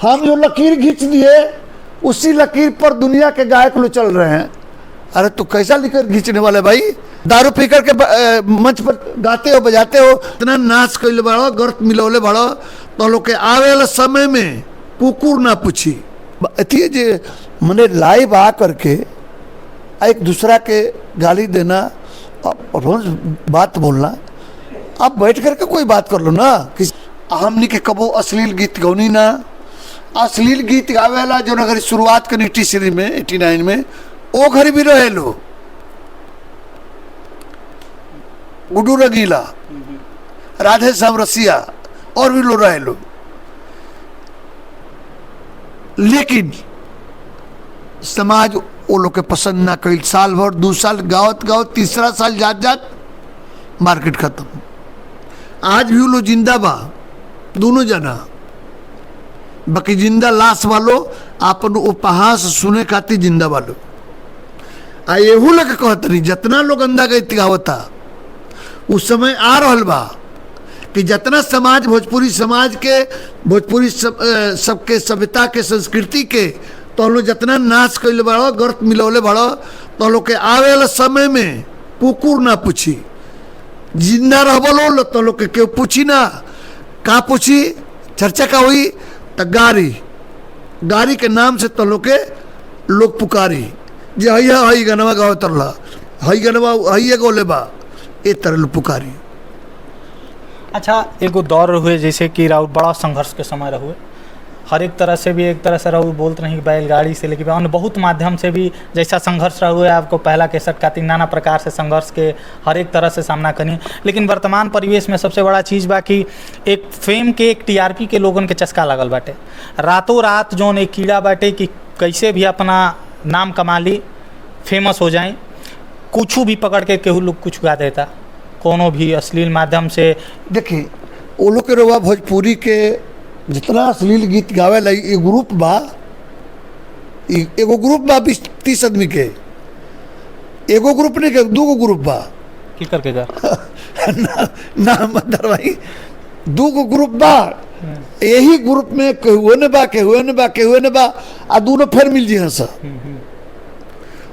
हम जो लकीर खींच दिए उसी लकीर पर दुनिया के गायक लोग चल रहे हैं। अरे तू कैसा लिकर खींचने वाले भाई, दारू पी करके मंच पर गाते हो बजाते हो, इतना नाच कैले बड़ो, गर्त मिलौले बड़ो, तो लोग के आवे वाला समय में कुकुर ना पूछी अथी जे मने लाइव आ करके एक दूसरा के गाली देना और रोज बात बोलना। आप बैठ करके कोई बात कर लो ना कि हमनी के कबो अश्लील गीत गौनी ना। अश्लील गीत गावेला जो अगर शुरुआत करनी टी में 89 में वो घर भी रहे लो, गुड्डू रंगीला, राधे श्याम रसिया और भी लोग रहे लो। लेकिन समाज वो लोग के पसंद ना कई, साल भर 2 साल गावत गावत तीसरा साल जात जात मार्केट खत्म। आज भी वो लोग जिंदा बा दोनों जना, बाकी जिंदा लाश वालो आपन उपहास सुने खातिर जिंदा वालो। आ एहू लग कहत नहीं जितना लोग अंधा गीत गावता उस समय आ रहल बा कि जितना समाज भोजपुरी समाज के भोजपुरी सबके सभ्यता के संस्कृति के तो लोग जितना नाच कैले बड़ो, गर्त मिलौले बड़ो, तो लोग के आवे वाला समय में कुकुर ना पूछी। जिंदा रहबो तो लोग के क्यों पूछी ना, का पूछी, चर्चा का हुई तो गारी के नाम से तो लोग के लोग पुकारी जे हैया हई गनवा गाव तरला, हई गनवा हई गोले बा, ए तरल पुकारी। अच्छा, एगो दौर हुए जैसे कि राउत बड़ा संघर्ष के समय रहुए, हर एक तरह से भी एक तरह से रहू बोलते नहीं बैलगाड़ी से लेके अन्य बहुत माध्यम से भी जैसा संघर्ष हुए। आपको पहला केसट का नाना प्रकार से संघर्ष के हर एक तरह से सामना करनी। लेकिन वर्तमान परिवेश में सबसे बड़ा चीज़ बा कि एक फेम के एक टीआरपी के लोगन के चस्का लगल बाटे, रातों रात जौन एक कीड़ा बाटे कि कैसे भी अपना नाम कमा ली, फेमस हो जाए, कुछ भी पकड़ के केहू लोग कुछ गा देता, कोनो भी अश्लील माध्यम से। देखिए वो लोग के रवा भोजपुरी के जितना अश्लील गीत गावे ला ये ग्रुप बा, एगो ग्रुप बा 20-30 आदमी के, एगो ग्रुप नहीं के 2 ग्रुप बा की करके ना मतलब भाई 2 ग्रुप बा। यही ग्रुप में केहुए ने बा केहुए ने बा केहुए ने बा आ दोनों फिर मिल जी सा,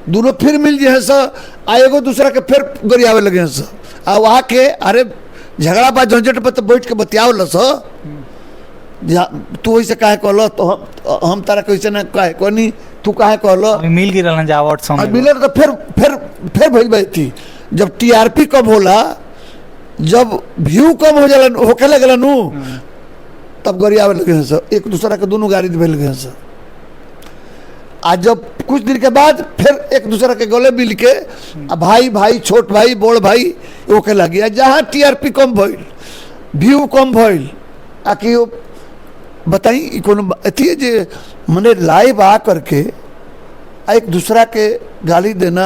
दोनों फिर मिल जी सा आ एगो दूसरा के फिर गरियावे लगे सा आ वहाँ के अरे झगड़ा बा झंझट पर तो बैठ के बतियाव लस, तू ऐसे काहे कहलो तो हम तारा कैसे ना काहे कहनी, तू काहे कहलो, मिल गिरल जा अवार्ड सॉन्ग मिलल तो फिर भइल बैठी। जब टीआरपी कम होला, जब व्यू कम हो जाला होके लगला नु, तब गरियावे लगे सा, एक दूसरा के दोनों गाड़ी दे लगे सा। आज जब कुछ दिन के बाद फिर एक दूसरा के गले मिल के भाई भाई छोट भाई बड़ भाई ओके लगी। जहाँ टीआरपी कम भइल, व्यू कम भइल, आकि बताई कोनो अथी है जे मने लाइव आ करके एक दूसरा के गाली देना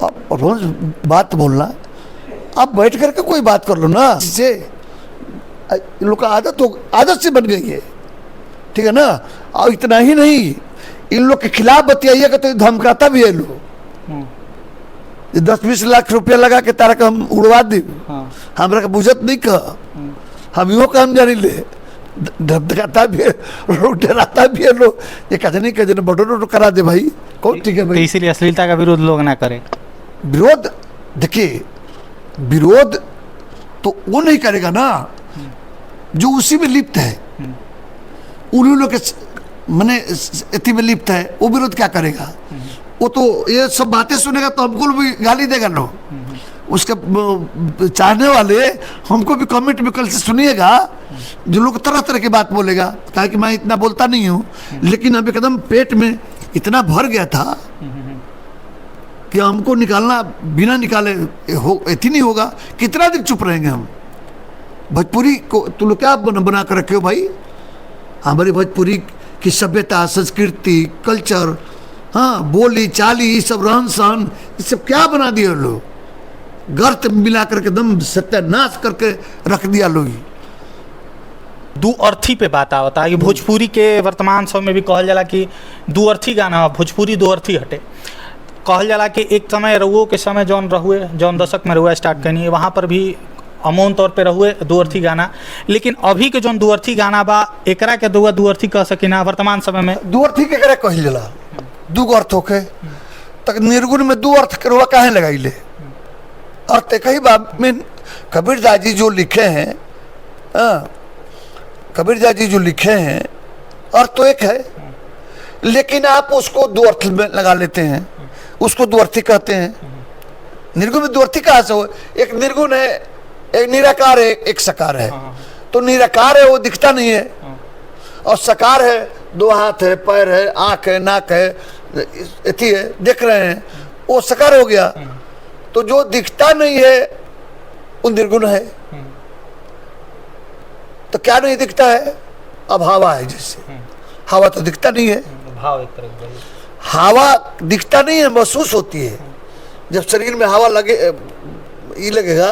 और रोज बात बोलना। आप बैठ करके कोई बात कर लो ना, जिससे इन लोग का आदत से बन गई है, ठीक है ना। और इतना ही नहीं, इन लोग के खिलाफ बतियाइए का तो धमकाता भी है लोग, 10-20 लाख रुपया लगा के तारा का हम उड़वा दी, हमरा के बुझत नहीं कह, हम यो काम जानी ले, धमकाता भी है, डराता भी है लोग, ये कहते नहीं कहते बटो करा दे भाई, कौन ठीक है भाई। इसीलिए अश्लीलता का विरोध लोग ना करें। विरोध देखिए, विरोध तो वो नहीं करेगा ना जो उसी में लिप्त है, उन्हीं लोग के मने इतनी में लिप्त है, वो विरोध क्या करेगा। वो तो ये सब बातें सुनेगा तो हमको भी गाली देगा लोग, उसके चाहने वाले हमको भी कमेंट में कल से सुनिएगा, जो लोग तरह तरह की बात बोलेगा, कहा कि मैं इतना बोलता नहीं हूँ, लेकिन अब एकदम पेट में इतना भर गया था कि हमको निकालना बिना निकाले ऐसी नहीं होगा। कितना दिन चुप रहेंगे हम। भोजपुरी को तुम लोग क्या बना कर रखे हो भाई, हमारी भोजपुरी की सभ्यता, संस्कृति, कल्चर, हाँ बोली चाली, ये सब रहन सहन, ये सब क्या बना दिया लोग, गर्त मिला करके दम सत्यानाश करके रख दिया लोग। दुअर्थी पे बात आवता है, भोजपुरी के वर्तमान समय में भी कहल जाला कि दुअर्थी गाना, भोजपुरी दुअर्थी हटे। कहल जाला कि एक समय रहुओ के समय जौन रहुए, जौन दशक में रहुआ स्टार्ट करनी, वहाँ पर भी अमून तौर पे रहुए दुअर्थी गाना, लेकिन अभी के जो दुअर्थी गाना बा एकरा के दुअर्थी कह सकिना वर्तमान समय में? दुअर्थी के करे कहल जाला, दू अर्थ होके तक निर्गुण में दू अर्थ करवा काहे लगाइले? अर्थ एक ही बात में कबीरदास जी जो लिखे हैं, कबीरदास जी जो लिखे हैं अर्थ तो एक है, लेकिन आप उसको दो अर्थ में लगा लेते हैं, उसको दुअर्थी कहते हैं। निर्गुण में दुअर्थी कहाँ से हो? एक निर्गुण है, एक निराकार है, एक सकार है। तो निराकार है वो दिखता नहीं है, और सकार है दो हाथ है, पैर है, आंख है, नाक है, इतनी है, देख रहे हैं, वो सकार हो गया। तो जो दिखता नहीं है वो निर्गुण है। तो क्या नहीं दिखता है? अब हवा है, जैसे हवा तो दिखता नहीं है, भाव एक तरह का हवा दिखता नहीं है, महसूस होती है। जब शरीर में हवा लगे, ये लगेगा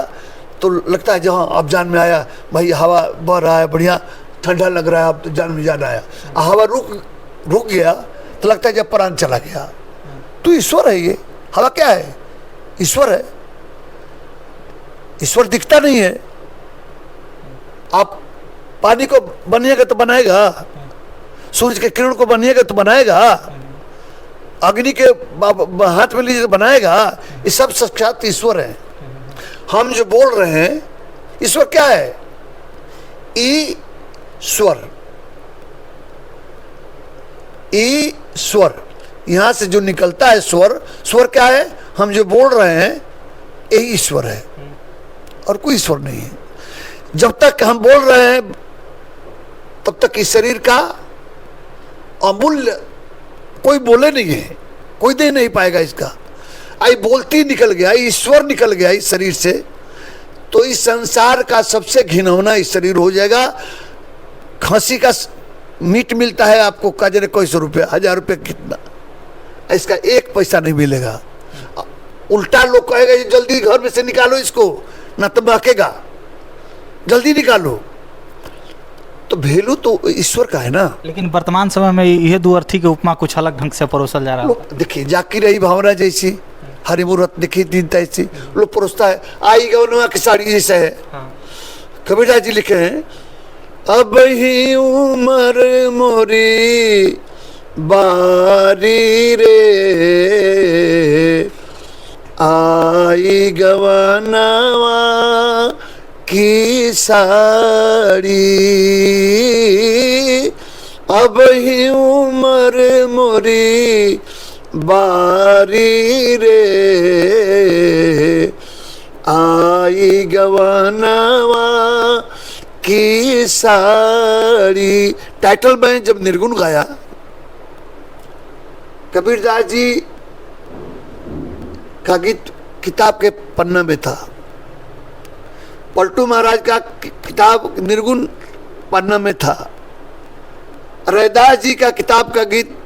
तो लगता है जहाँ अब जान में आया, भाई हवा बह रहा है, बढ़िया ठंडा लग रहा है, अब तो जान में जान आया। हवा रुक गया तो लगता है जब प्राण चला गया। तो ईश्वर है ये, हवा क्या है? ईश्वर है। ईश्वर दिखता नहीं है। आप पानी को बनिएगा तो बनाएगा, सूरज के किरण को बनिएगा तो बनाएगा, अग्नि के हाथ में लीजिए तो बनाएगा। ये सब साक्षात ईश्वर है। हम जो बोल रहे हैं, ईश्वर क्या है? ईश्वर, ईश्वर, यहां से जो निकलता है स्वर, स्वर क्या है? हम जो बोल रहे हैं यही ईश्वर है, और कोई ईश्वर नहीं है। जब तक हम बोल रहे हैं तब तक इस शरीर का अमूल्य कोई बोले नहीं है, कोई दे नहीं पाएगा इसका। आई बोलती निकल गया, ईश्वर निकल गया इस शरीर से, तो इस संसार का सबसे घिनौना इस शरीर हो जाएगा। खसी का मीट मिलता है आपको काजरे कोई 100 रुपये, 1000 रुपये, कितना, इसका 1 पैसा नहीं मिलेगा। उल्टा लोग कहेगा जल्दी घर में से निकालो इसको, ना तो महकेगा, जल्दी निकालो। तो वैल्यू तो ईश्वर का है ना। लेकिन वर्तमान समय में यह दुअर्थी के उपमा कुछ अलग ढंग से परोसल जा रहा है। देखिए, जाकी रही भावना जैसी, हरि मुहूर्त देखी दीनता ऐसी लोग परोसता है। आई गौनवा की साड़ी जैसा है। कबीरदास जी लिखे हैं, अब ही उमर मोरी बारी रे, आई गवनवा की साड़ी, अब ही उमर मोरी बारी रे, आई गवनवा की साड़ी। टाइटल में जब निर्गुण गाया, कबीरदास जी का गीत किताब के पन्ना में था, पलटू महाराज का किताब निर्गुण पन्ना में था, रैदास जी का किताब का गीत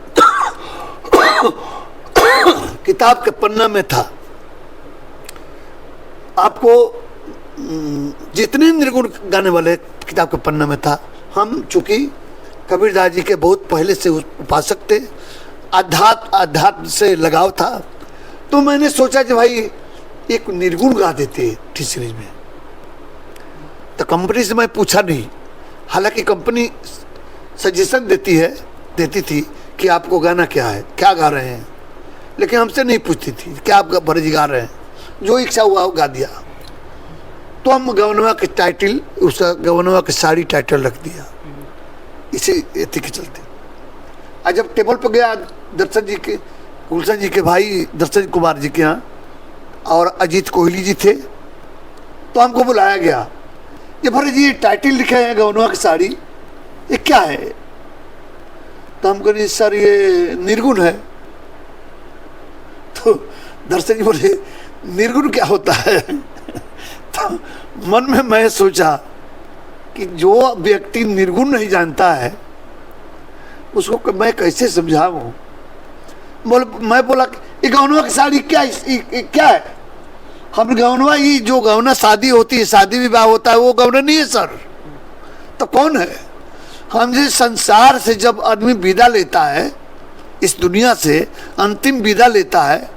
किताब के पन्ना में था। आपको जितने निर्गुण गाने वाले किताब के पन्ना में था। हम चूंकि कबीरदास जी के बहुत पहले से उपासक थे, आध्यात्म से लगाव था, तो मैंने सोचा कि भाई एक निर्गुण गा देते टी सीरीज में। तो कंपनी से मैं पूछा नहीं, हालांकि कंपनी सजेशन देती थी कि आपको गाना क्या है, क्या गा रहे हैं, लेकिन हमसे नहीं पूछती थी क्या आप भरज गा रहे हैं। जो इच्छा हुआ वो गा दिया। तो हम गवनवा के टाइटल, उसका गवनवा की साड़ी टाइटल रख दिया, इसी एथी के चलते। आज जब टेबल पर गया दर्शन जी के, गुलशन जी के भाई दर्शन कुमार जी के यहाँ, और अजीत कोहली जी थे, तो हमको बुलाया गया। ये भरे जी टाइटल लिखे हैं गवनवा की साड़ी, ये क्या है? तो हम कहें सर ये निर्गुण है। तो दर्शन जी बोले निर्गुण क्या होता है? तो मन में मैं सोचा कि जो व्यक्ति निर्गुण नहीं जानता है उसको मैं कैसे समझाऊं। मैं बोला ये गवनवा की साड़ी क्या है? हम गवनवा, ये जो गवना शादी होती है, शादी विवाह होता है, वो गवना नहीं है सर। तो कौन है? हम जिस संसार से जब आदमी विदा लेता है, इस दुनिया से अंतिम विदा लेता है,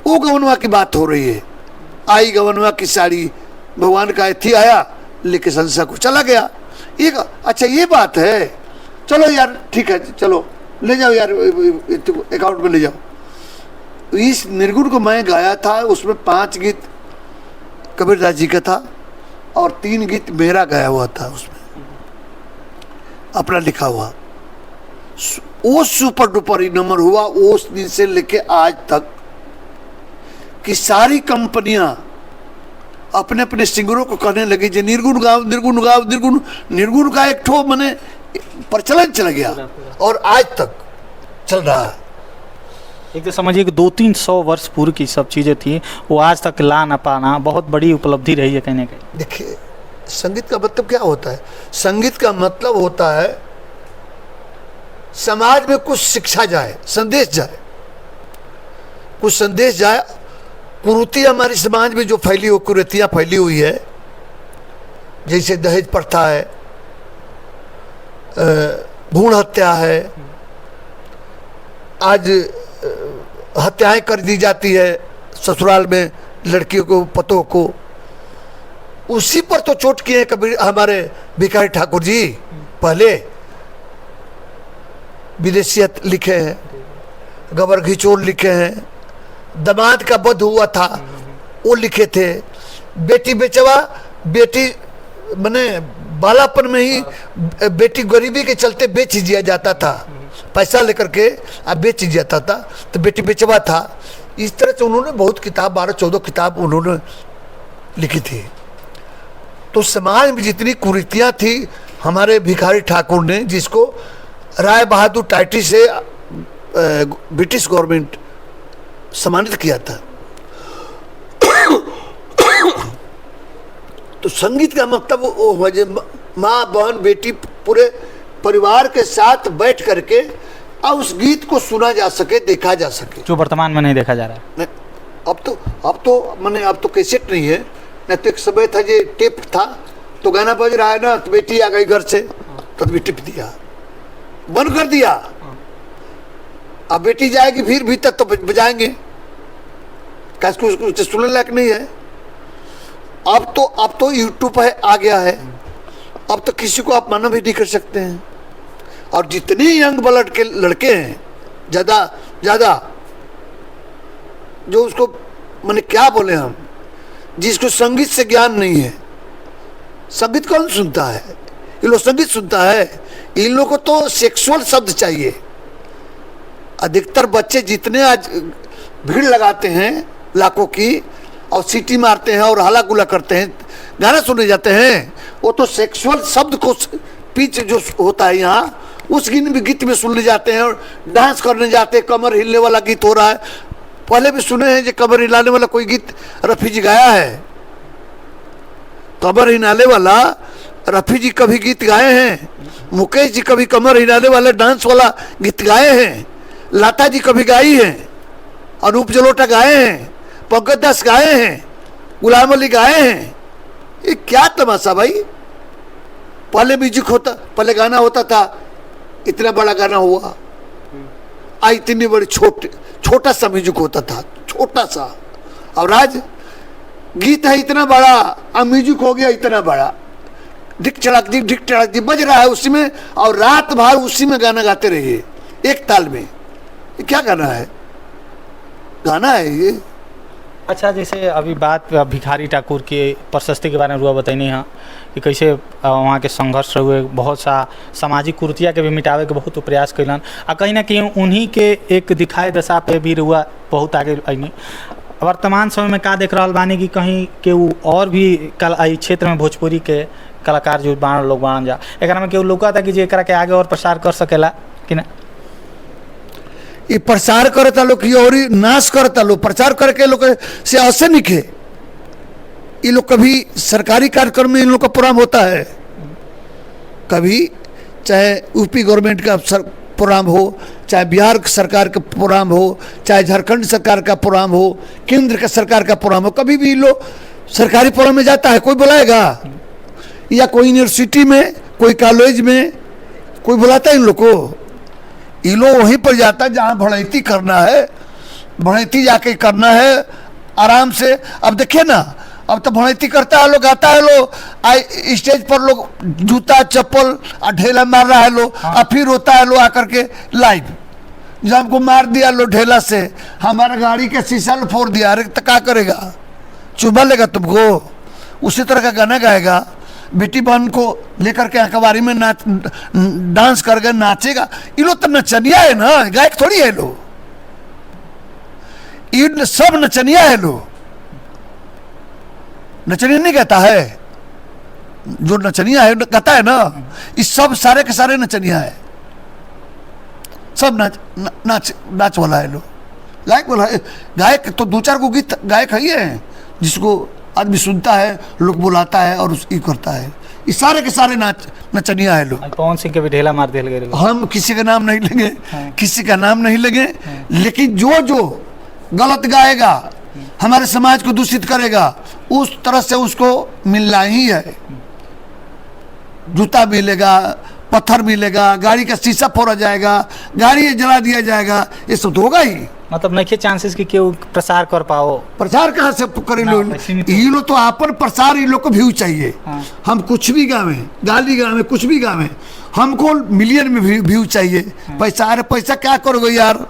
वो गवनवा की बात हो रही है। आई गवनवा की साड़ी भगवान का अथी आया, लेके संसा को चला गया। एक अच्छा ये बात है, चलो यार ठीक है, चलो ले जाओ यार अकाउंट में ले जाओ। इस निर्गुण को मैं गाया था, उसमें 5 गीत कबीरदास जी का था और 3 गीत मेरा गाया हुआ था, उसमें अपना लिखा हुआ। वो सुपर डुपर नंबर हुआ उस दिन से लेके आज तक कि सारी कंपनियां अपने अपने सिंगरों को कहने लगी जो निर्गुण गाओ, निर्गुण गाओ, निर्गुण। निर्गुण का एक ठो मैंने प्रचलन चला गया और आज तक चल रहा है। एक तो समझिए कि 200-300 वर्ष पूर्व की सब चीज़ें थी, वो आज तक ला ना पाना बहुत बड़ी उपलब्धि रही है कहने का। देखिए संगीत का मतलब क्या होता है? संगीत का मतलब होता है समाज में कुछ शिक्षा जाए, संदेश जाए, कुछ संदेश जाए। कुरीति हमारे समाज में जो फैली हुई, कुरीतियाँ फैली हुई है, जैसे दहेज प्रथा है, भ्रूण हत्या है, आज हत्याएं कर दी जाती है ससुराल में लड़कियों को, पतों को। उसी पर तो चोट किए कबीर हमारे भिखारी ठाकुर जी। पहले विदेशियत लिखे हैं, गबर घिचोड़ लिखे हैं, दामाद का वध हुआ था वो लिखे थे, बेटी बेचवा, बेटी मने बालापन में ही बेटी गरीबी के चलते बेच दिया जाता था, पैसा लेकर के अब बेच जाता था, तो बेटी बेचवा था। इस तरह से उन्होंने बहुत किताब, 12-14 किताब उन्होंने लिखी थी। तो समाज में जितनी कुरीतियाँ थी, हमारे भिखारी ठाकुर ने, जिसको राय बहादुर टाइटी से ब्रिटिश गवर्नमेंट सम्मानित किया था। तो संगीत का मतलब वो माँ बहन बेटी पूरे परिवार के साथ बैठ करके अब उस गीत को सुना जा सके, देखा जा सके, जो वर्तमान में नहीं देखा जा रहा है। नहीं, अब तो कैसेट नहीं है, नहीं तो एक समय था जो टेप था, तो गाना बज रहा है ना, तो बेटी आ गई घर से, तो भी टिप दिया, बंद कर दिया। अब बेटी जाएगी फिर भीतर तो बजाएंगे, उसको सुनने लायक नहीं है। अब तो यूट्यूब है, आ गया है, अब तो किसी को आप मना भी नहीं कर सकते हैं। और जितने यंग ब्लड के लड़के हैं, ज़्यादा जो उसको मैंने क्या बोले हम, जिसको संगीत से ज्ञान नहीं है, संगीत कौन सुनता है? ये लोग संगीत सुनता है, इन लोगों को तो सेक्सुअल शब्द चाहिए। अधिकतर बच्चे जितने आज भीड़ लगाते हैं लाखों की, और सीटी मारते हैं और हला गुला करते हैं, गाना सुनने जाते हैं, वो तो सेक्सुअल शब्द को पीछे जो होता है यहाँ, उस गीत में सुनने जाते हैं और डांस करने जाते हैं। कमर हिलने वाला गीत हो रहा है, पहले भी सुने हैं जो कमर हिलाने वाला कोई गीत रफ़ी जी गाया है। कमर हिलाने वाला रफ़ी जी कभी गीत गाए हैं, मुकेश जी कभी कमर हिलाने वाला डांस वाला गीत गाए हैं, लता जी कभी गाई हैं, अनूप जलोटा गाए हैं, पंकज दास गाए हैं, गुलाम अली गाए हैं। ये क्या तमाशा भाई? पहले म्यूजिक होता, पहले गाना होता था, इतना बड़ा गाना हुआ, आज इतनी बड़ी छोटा सा म्यूजिक होता था, छोटा सा। और आज गीत है इतना बड़ा, अब म्यूजिक हो गया इतना बड़ा, ढिक चड़क दी बज रहा है उसी में, और रात भर उसी में गाना गाते रहिए एक ताल में। ये क्या गाना है? गाना है ये? अच्छा, जैसे अभी बात भिखारी ठाकुर की प्रशस्ति के बारे में रुआ बताइए हाँ, कि कैसे वहाँ के संघर्ष हुए, बहुत सा सामाजिक कुरीतियाँ के भी मिटावे के बहुत प्रयास कैलन, और कहीं ना कहीं उन्हीं के एक दिखाए दशा पे भी रुआ बहुत आगे अने। वर्तमान समय में का देख रहा बानी कि कहीं केहू और भी क्षेत्र में भोजपुरी के कलाकार जो लोग बान जा, एक में केहू लौका था कि जे एकरा के आगे और प्रसार कर सकेला कि ना? ये प्रसार करता लोग की और नाश करता लोग, प्रचार करके लोग से ऐसे निके। ये लोग कभी सरकारी कार्यक्रम में इन लोग का प्रोग्राम होता है, कभी चाहे यूपी गवर्नमेंट का प्रोग्राम हो, चाहे बिहार सरकार का प्रोग्राम हो, चाहे झारखंड सरकार का प्रोग्राम हो, केंद्र का सरकार का प्रोग्राम हो, कभी भी लोग सरकारी प्रोग्राम में जाता है, कोई बुलाएगा? या कोई यूनिवर्सिटी में, कोई कॉलेज में कोई बुलाता है इन लोग को? ये लोग वहीं पर जाता है जहाँ भड़ैती करना है, भड़ैती जाके करना है आराम से। अब देखिए ना, अब तो भड़ैती करता है लोग, गाता है लोग, स्टेज पर लोग जूता चप्पल और ढेला मार रहा है लोग, और फिर रोता है लोग आकर के लाइव, जब हमको मार दिया लो ढेला से, हमारा गाड़ी का शीशा लो फोड़ दिया, अरे तो क्या करेगा, चुमा लेगा तुमको? उसी तरह का गाना गाएगा, बेटी बहन को लेकर के अखबारी में नाच डांस करके नाचेगा। ये लोग तो नचनिया है ना, गायक थोड़ी है लोग, ये सब नचनिया है लोग। नचनिया नहीं कहता है, जो नचनिया है कहता है ना, ये सब सारे के सारे नचनिया है, सब नाच वाला है लोग, गायक वाला है। गायक तो 2-4 को गीत गायक है ही है, जिसको आदमी सुनता है, लोग बुलाता है और ये करता है, ये सारे के सारे नचनिया है लोग। पवन सिंह के भी ढेला मार दिया गए, हम किसी का नाम नहीं लेंगे, किसी का नाम नहीं लेंगे, लेकिन जो गलत गाएगा, हमारे समाज को दूषित करेगा, उस तरह से उसको मिलना ही है। जूता मिलेगा, पत्थर मिलेगा, गाड़ी का शीशा फोड़ा जाएगा, गाड़ी जला दिया जाएगा, ये सब तो होगा ही। मतलब नहीं चांसेस कि केहू प्रसार कर पाओ, प्रचार कहाँ से करे लोग? ये लोग तो अपन प्रसार, ये लोग को व्यू चाहिए। हम कुछ भी गावे, गाली गावे, कुछ भी गावे, हमको मिलियन में व्यू चाहिए, पैसा। अरे पैसा क्या करोगे यार,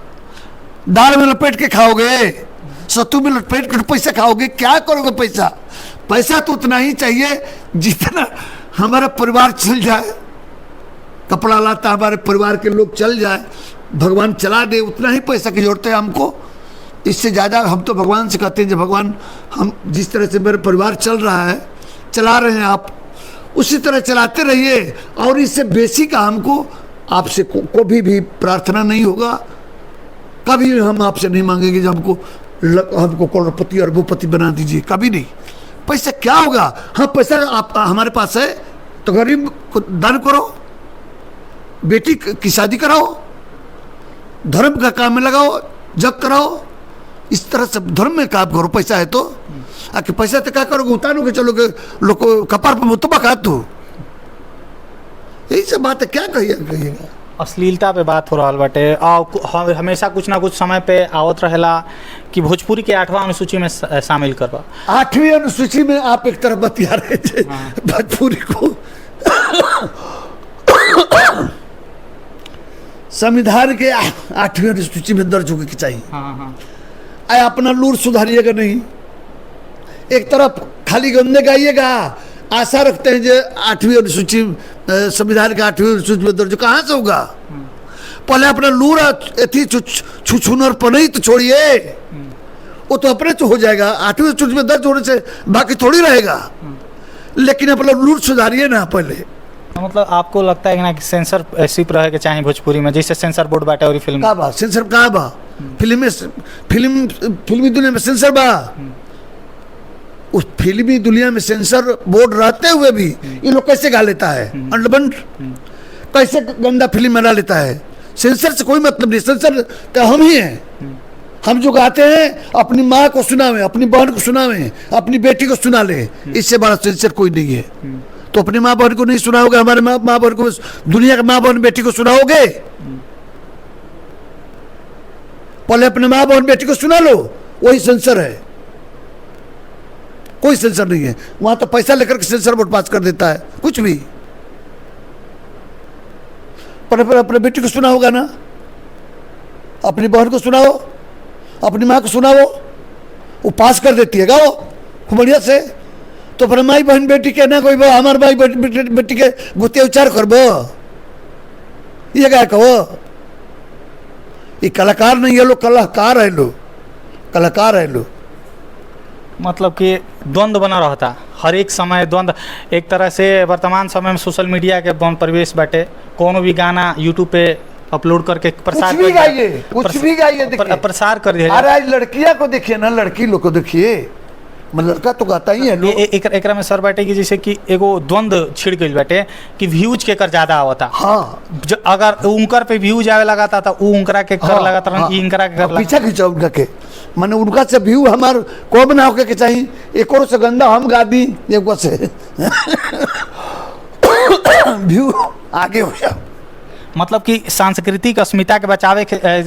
दाल में लपेट के खाओगे, सत्तू में लपेट के पैसा खाओगे, क्या करोगे पैसा? पैसा तो उतना ही चाहिए जितना हमारा परिवार चल जाए, कपड़ा लाता हमारे परिवार के लोग चल जाए, भगवान चला दे, उतना ही पैसा की जरूरत है हमको। इससे ज़्यादा हम तो भगवान से कहते हैं, जब भगवान, हम जिस तरह से मेरे परिवार चल रहा है, चला रहे हैं आप, उसी तरह चलाते रहिए, और इससे बेसी का हमको आपसे कभी भी प्रार्थना नहीं होगा। कभी हम आपसे नहीं मांगेंगे जब हमको करोड़पति अरबोपति बना दीजिए, कभी नहीं। पैसा क्या होगा? हाँ, पैसा आप हमारे पास है तो गरीब को दान करो, बेटी की शादी कराओ, धर्म का काम में लगाओ, जग कराओ, इस तरह से धर्म में काम करो। पैसा है तो आके पैसा तो क्या करोगे, उतारोगे, चलोगे लोग को कपार पर मुतबा खा दो, यही सब बात है। क्या कहिएगा? अश्लीलता पे बात हो रहा बाटे, हमेशा कुछ ना कुछ समय पे आवत रहेला कि भोजपुरी के 8वां अनुसूची में शामिल करवा। 8वीं अनुसूची में आप एक तरफ बतिया रहे थे भोजपुरी को संविधान के 8वीं अनुसूची में दर्ज होगी चाहिए। आए अपना लूर सुधारिएगा नहीं, एक तरफ खाली गंदे गाइएगा, आशा रखते हैं जो 8वीं अनुसूची संविधान के 8वीं अनुसूची में दर्ज, कहाँ से होगा? पहले अपना लूर थी छुछुनर पनई तो छोड़िए, वो तो अपने तो हो जाएगा, 8वीं अनुसूची में दर्ज होने से बाकी थोड़ी रहेगा, लेकिन अपना लूर सुधारिए ना पहले। मतलब आपको लगता है कि ना कि सेंसर सिर्फ रहे के चाहे भोजपुरी में, जैसे सेंसर बोर्ड बाटे और फिल्म का बा सेंसर का बा, फिल्मी दुनिया में सेंसर बा, उस फिल्मी दुनिया में सेंसर बोर्ड रहते हुए भी ये लोग कैसे गा लेता है अंडबंड, कैसे गंदा फिल्म बना लेता है? सेंसर से कोई मतलब नहीं, सेंसर तो हम ही हैं। हम जो गाते हैं अपनी माँ को सुनावे, अपनी बहन को सुनावे, अपनी बेटी को सुना ले, इससे बड़ा सेंसर कोई नहीं है। तो अपनी माँ बहन को नहीं सुनाओगे, हमारे माँ बहन को, दुनिया के माँ बहन बेटी को सुनाओगे? पहले अपने माँ बहन बेटी को सुना लो, वही सेंसर है, कोई सेंसर नहीं है। वहां तो पैसा लेकर के सेंसर बोर्ड पास कर देता है कुछ भी। पर अपने बेटी को सुना होगा ना, अपनी बहन को सुनाओ, अपनी माँ को सुनाओ, वो पास कर देती है, गाओ खूब बढ़िया से। तो अपने माई बहन बेटी के ना कोई हमारे माई बेटी के गुत्ते उच्चार करबो, ये क्या कहो? ये कलाकार नहीं है लोग, कलाकार है लोग, कलाकार है लोग। मतलब कि द्वंद्व बना रहता हर एक समय, द्वंद्व। एक तरह से वर्तमान समय में सोशल मीडिया के परिवेश बाटे, कोनो भी गाना यूट्यूब पे अपलोड करके प्रसार कुछ भी गाइए, प्रसार कर दिया। अरे आज लड़कियां को देखिए ना, लड़की लोग को देखिए, लड़का तो गाता ही है लोग। एकरा में सर बाटे कि जैसे कि एगो द्वंद्व छिड़ गई बाटे कि व्यूज के कर ज्यादा आवता। हाँ, अगर उनकर पे व्यूज आवे लगाता था, उनकरा के कर लगाता था, इनकरा के कर पीछा खींचा उनका के, माने उनका से व्यू हमार को बना होके के चाहिए, एक और से गंदा हम गा दी, एक से व्यू आगे हो जाओ, मतलब कि सांस्कृतिक अस्मिता के बचावे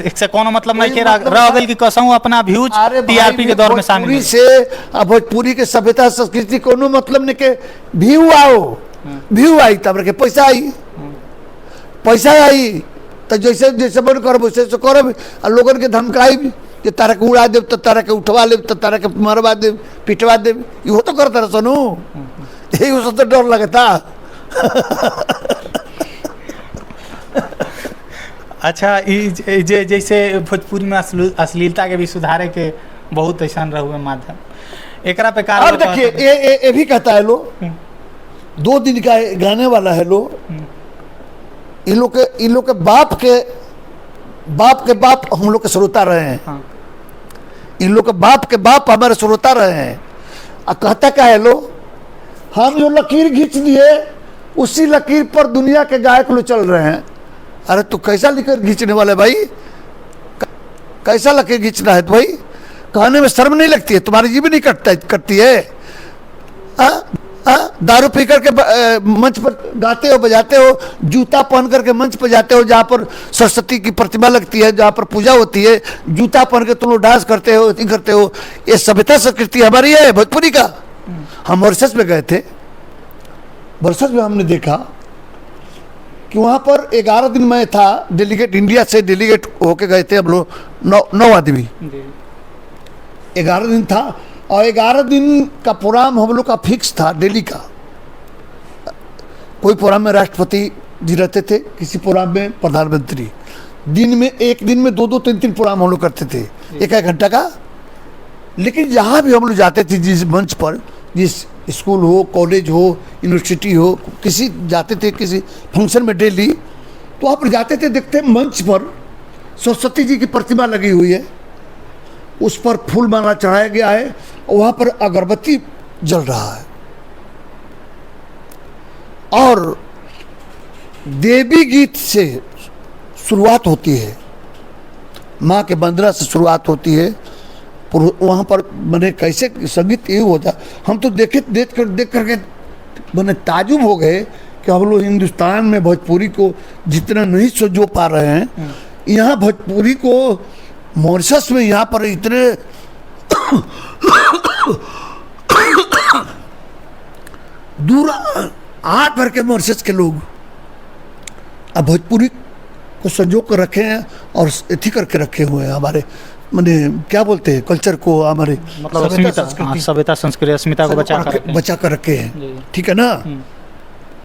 से कोनो मतलब नहीं कोई के मतलब रह नहीं। गइल कि कसहूं अपना व्यूज अरे भाई, टीआरपी के दौर में शामिल भोजपुरी हो। से अब भोजपुरी के सभ्यता संस्कृति कोनो मतलब नहीं के व्यू आओ, व्यू आई तब के पैसा आई, पैसा आई तो जैसे जैसे बन करब वैसे से करब, आ लोगन के धमकाई भी कि तारा के उड़ा देव तो तारा के उठवा लेब तो तारा के मरवा देव पिटवा देव, इहो तो करता रह सनू, यही सब तो डर लगता। अच्छा जैसे भोजपुरी में अश्लीलता के भी सुधारे के बहुत ऐसा रहुए माध्यम, एकरा पे अब देखिए ये भी कहता है लो 2 दिन का गाने वाला है लो, इन लोग के बाप के बाप हम लोग के श्रोता रहे हैं। हाँ। इन लोग के बाप हमारे श्रोता रहे हैं। और कहता क्या है लो, हम जो लकीर खींच दिए उसी लकीर पर दुनिया के गायक लोग चल रहे हैं। अरे तू कैसा लकीर खींचने वाले भाई, कैसा लकीर खींचना है तो भाई, कहने में शर्म नहीं लगती है, तुम्हारी जीभ नहीं कटती है। दारू पी करके मंच पर गाते हो बजाते हो, जूता पहन करके मंच पर जाते हो जहाँ पर सरस्वती की प्रतिमा लगती है, जहाँ पर पूजा होती है, जूता पहन के तुम लोग डांस करते हो, करते हो। ये सभ्यता संस्कृति हमारी है भोजपुरी का। हम मॉरिशस में गए थे, मॉरिशस में हमने देखा कि वहाँ पर 11 दिन में था डेलीगेट, इंडिया से डेलीगेट होके गए थे हम लोग 9 आदमी। 11 दिन था और 11 दिन का प्रोग्राम हम लोग का फिक्स था डेली का। कोई प्रोग्राम में राष्ट्रपति जी रहते थे, किसी प्रोग्राम में प्रधानमंत्री, दिन में 1 दिन में 2-2 3-3 प्रोग्राम हम लोग करते थे 1-1 घंटा का। लेकिन जहाँ भी हम लोग जाते थे, जिस मंच पर, जिस स्कूल हो, कॉलेज हो, यूनिवर्सिटी हो, किसी जाते थे किसी फंक्शन में डेली, तो वहाँ पर जाते थे, देखते मंच पर सरस्वती जी की प्रतिमा लगी हुई है, उस पर फूल माला चढ़ाया गया है और वहाँ पर अगरबत्ती जल रहा है और देवी गीत से शुरुआत होती है, माँ के वंदना से शुरुआत होती है। वहाँ पर मैंने कैसे संगीत ये होता, हम तो देख करके मैंने ताजुब हो गए कि हम लोग हिंदुस्तान में भोजपुरी को जितना नहीं सजो पा रहे हैं, यहाँ भोजपुरी को मॉरिशस में यहाँ पर इतने दूर हाथ भर के मॉरिशस के लोग अब भोजपुरी को संजो कर रखे हैं और एथी करके रखे हुए हैं, हमारे मैंने क्या बोलते हैं कल्चर को, हमारे मतलब सभ्यता संस्कृति अस्मिता को बचा कर रखे हैं। ठीक है ना।